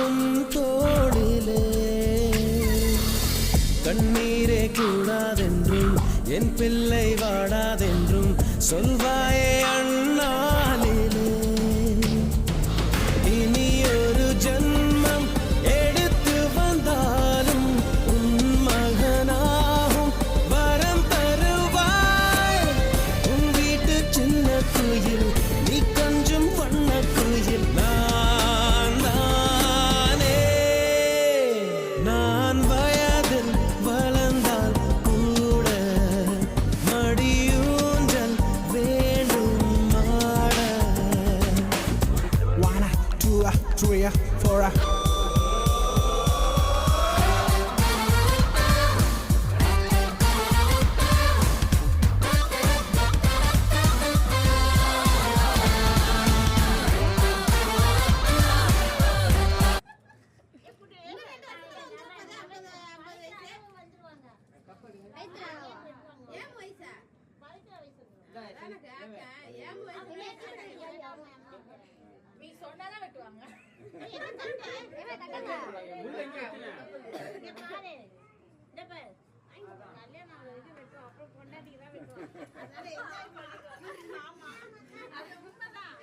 உன் தோளிலே கண்ணீரே கூடாதென்றும் என் பிள்ளை வாடாதென்றும் சொல்வாயே அண்ணாலிலே இனி ஒரு ஜன்மம் எடுத்து வந்தாலும் உன் மகனாகும் வரம் தருவாய் உன் வீட்டு சின்ன குயில் நீ கொஞ்சம் வண்ண குயில் நான் தானே நான் வயதில் வளர்ந்தால் கூட மடியூஞ்சல் வேண்டும் மாட 1 2 3 4 நீ சொன்னாதான் வெட்டுவாங்க. கல்யாணம் இது வெட்டுவோம், அப்புறம் பொண்டாட்டிக்கு தான் வெட்டுவோம். அதனால enjoy பண்ணிக்கோ. ஆமா, அது உண்மைதான்.